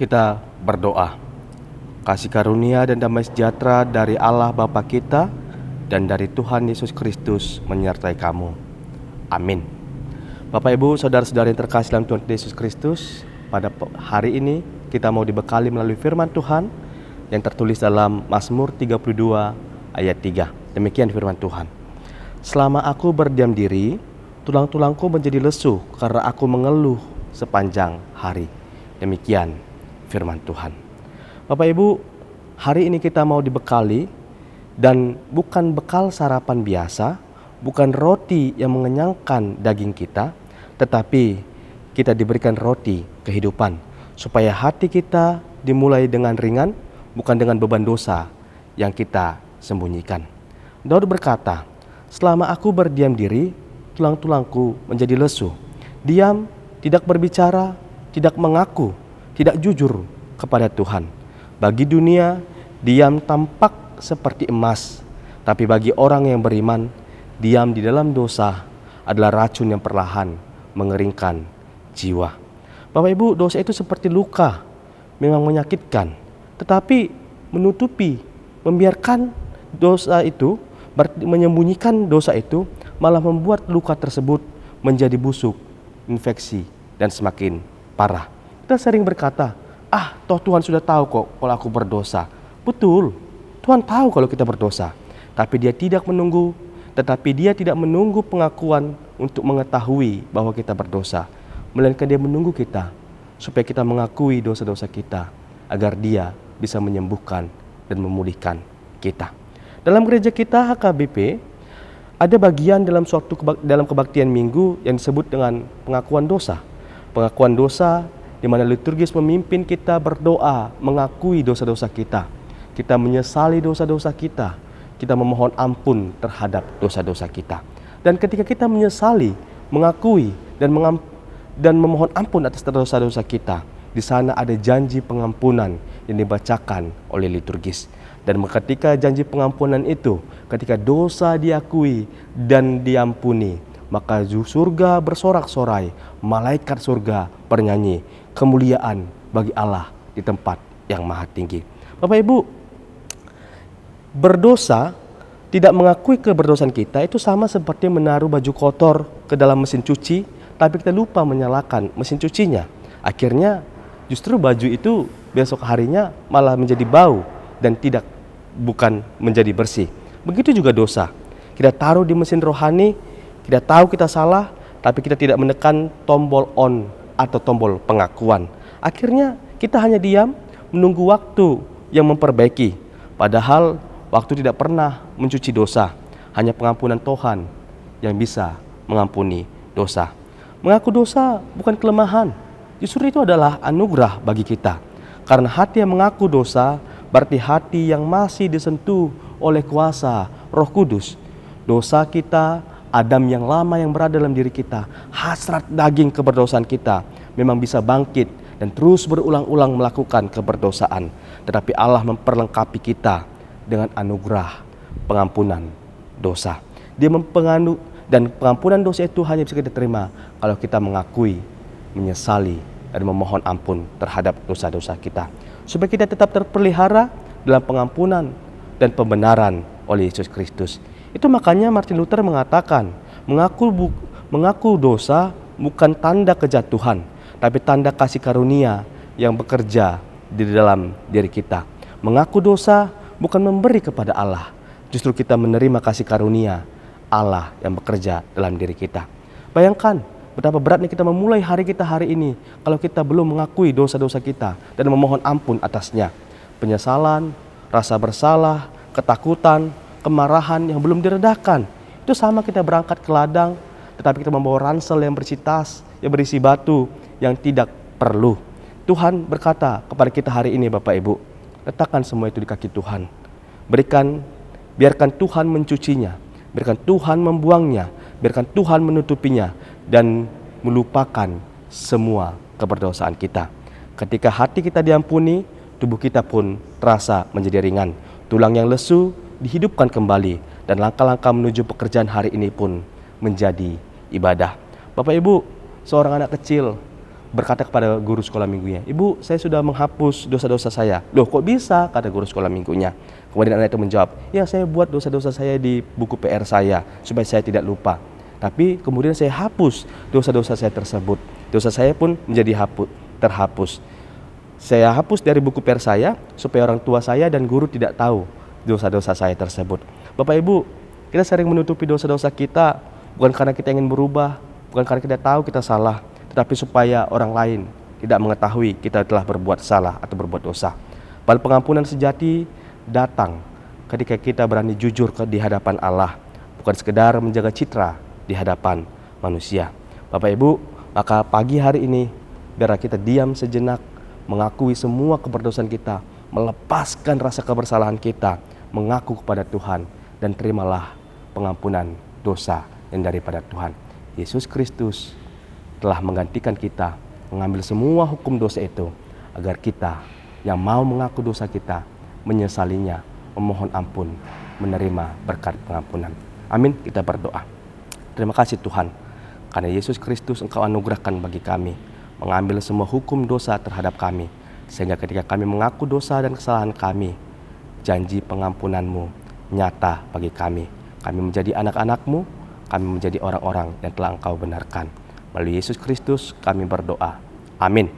Kita berdoa. Kasih karunia dan damai sejahtera dari Allah Bapa kita dan dari Tuhan Yesus Kristus menyertai kamu. Amin. Bapak Ibu, saudara-saudara yang terkasih dalam Tuhan Yesus Kristus, pada hari ini kita mau dibekali melalui firman Tuhan yang tertulis dalam Mazmur 32 ayat 3. Demikian firman Tuhan. Selama aku berdiam diri, tulang-tulangku menjadi lesu karena aku mengeluh sepanjang hari. Demikian firman Tuhan. Bapak Ibu, hari ini kita mau dibekali dan bukan bekal sarapan biasa, bukan roti yang mengenyangkan daging kita, tetapi kita diberikan roti kehidupan supaya hati kita dimulai dengan ringan, bukan dengan beban dosa yang kita sembunyikan. Daud berkata, selama aku berdiam diri, tulang-tulangku menjadi lesu. Diam, tidak berbicara, tidak mengaku, tidak jujur kepada Tuhan. Bagi dunia, diam tampak seperti emas, tapi bagi orang yang beriman, diam di dalam dosa adalah racun yang perlahan mengeringkan jiwa. Bapak Ibu, dosa itu seperti luka, memang menyakitkan, tetapi menutupi, membiarkan dosa itu, menyembunyikan dosa itu, malah membuat luka tersebut menjadi busuk, infeksi, dan semakin parah. Kita sering berkata, toh Tuhan sudah tahu kok kalau aku berdosa. Betul, Tuhan tahu kalau kita berdosa. Tapi Dia tidak menunggu pengakuan untuk mengetahui bahwa kita berdosa. Melainkan Dia menunggu kita supaya kita mengakui dosa-dosa kita agar Dia bisa menyembuhkan dan memulihkan kita. Dalam gereja kita HKBP ada bagian dalam kebaktian minggu yang disebut dengan pengakuan dosa. Pengakuan dosa di mana liturgis memimpin kita berdoa, mengakui dosa-dosa kita. Kita menyesali dosa-dosa kita. Kita memohon ampun terhadap dosa-dosa kita. Dan ketika kita menyesali, mengakui, dan memohon ampun atas dosa-dosa kita, di sana ada janji pengampunan yang dibacakan oleh liturgis. Dan ketika janji pengampunan itu, ketika dosa diakui dan diampuni, maka surga bersorak-sorai, malaikat surga bernyanyi, kemuliaan bagi Allah di tempat yang maha tinggi. Bapak Ibu, berdosa, tidak mengakui keberdosaan kita itu sama seperti menaruh baju kotor ke dalam mesin cuci, tapi kita lupa menyalakan mesin cucinya. Akhirnya justru baju itu besok harinya malah menjadi bau dan bukan menjadi bersih. Begitu juga dosa. Kita taruh di mesin rohani, kita tahu kita salah, tapi kita tidak menekan tombol on atau tombol pengakuan. Akhirnya kita hanya diam, menunggu waktu yang memperbaiki. Padahal waktu tidak pernah mencuci dosa. Hanya pengampunan Tuhan yang bisa mengampuni dosa. Mengaku dosa bukan kelemahan. Justru itu adalah anugerah bagi kita. Karena hati yang mengaku dosa berarti hati yang masih disentuh oleh kuasa Roh Kudus. Dosa kita, Adam yang lama yang berada dalam diri kita, hasrat daging keberdosaan kita memang bisa bangkit dan terus berulang-ulang melakukan keberdosaan. Tetapi Allah memperlengkapi kita dengan anugerah pengampunan dosa. Dia dan pengampunan dosa itu hanya bisa kita terima kalau kita mengakui, menyesali, dan memohon ampun terhadap dosa-dosa kita. Supaya kita tetap terpelihara dalam pengampunan dan pembenaran oleh Yesus Kristus. Itu makanya Martin Luther mengatakan, mengaku dosa bukan tanda kejatuhan, tapi tanda kasih karunia yang bekerja di dalam diri kita. Mengaku dosa bukan memberi kepada Allah, justru kita menerima kasih karunia Allah yang bekerja dalam diri kita. Bayangkan betapa beratnya kita memulai hari kita hari ini kalau kita belum mengakui dosa-dosa kita dan memohon ampun atasnya. Penyesalan, rasa bersalah, ketakutan, kemarahan yang belum diredakan. Itu sama kita berangkat ke ladang, tetapi kita membawa ransel yang berisi tas, yang berisi batu, yang tidak perlu. Tuhan berkata kepada kita hari ini, Bapak Ibu, letakkan semua itu di kaki Tuhan. Biarkan Tuhan mencucinya, biarkan Tuhan membuangnya, biarkan Tuhan menutupinya, dan melupakan semua keberdosaan kita. Ketika hati kita diampuni, tubuh kita pun terasa menjadi ringan. Tulang yang lesu dihidupkan kembali, dan langkah-langkah menuju pekerjaan hari ini pun menjadi ibadah. Bapak Ibu, seorang anak kecil berkata kepada guru sekolah minggunya, "Ibu, saya sudah menghapus dosa-dosa saya." "Loh, kok bisa?" kata guru sekolah minggunya. Kemudian anak itu menjawab, "Ya, saya buat dosa-dosa saya di buku PR saya supaya saya tidak lupa. Tapi kemudian saya hapus dosa-dosa saya tersebut. Dosa saya pun menjadi terhapus. Saya hapus dari buku PR saya supaya orang tua saya dan guru tidak tahu dosa-dosa saya tersebut." Bapak Ibu, kita sering menutupi dosa-dosa kita bukan karena kita ingin berubah, bukan karena kita tahu kita salah, tetapi supaya orang lain tidak mengetahui kita telah berbuat salah atau berbuat dosa. Padahal pengampunan sejati datang ketika kita berani jujur di hadapan Allah, bukan sekedar menjaga citra di hadapan manusia. Bapak Ibu, maka pagi hari ini biarlah kita diam sejenak, mengakui semua keberdosaan kita, melepaskan rasa kebersalahan kita, mengaku kepada Tuhan, dan terimalah pengampunan dosa yang daripada Tuhan. Yesus Kristus telah menggantikan kita, mengambil semua hukum dosa itu, agar kita yang mau mengaku dosa kita, menyesalinya, memohon ampun, menerima berkat pengampunan. Amin, kita berdoa. Terima kasih Tuhan, karena Yesus Kristus Engkau anugerahkan bagi kami, mengambil semua hukum dosa terhadap kami, sehingga ketika kami mengaku dosa dan kesalahan kami, janji pengampunan-Mu nyata bagi kami. Kami menjadi anak-anak-Mu, kami menjadi orang-orang yang telah Engkau benarkan. Melalui Yesus Kristus kami berdoa. Amin.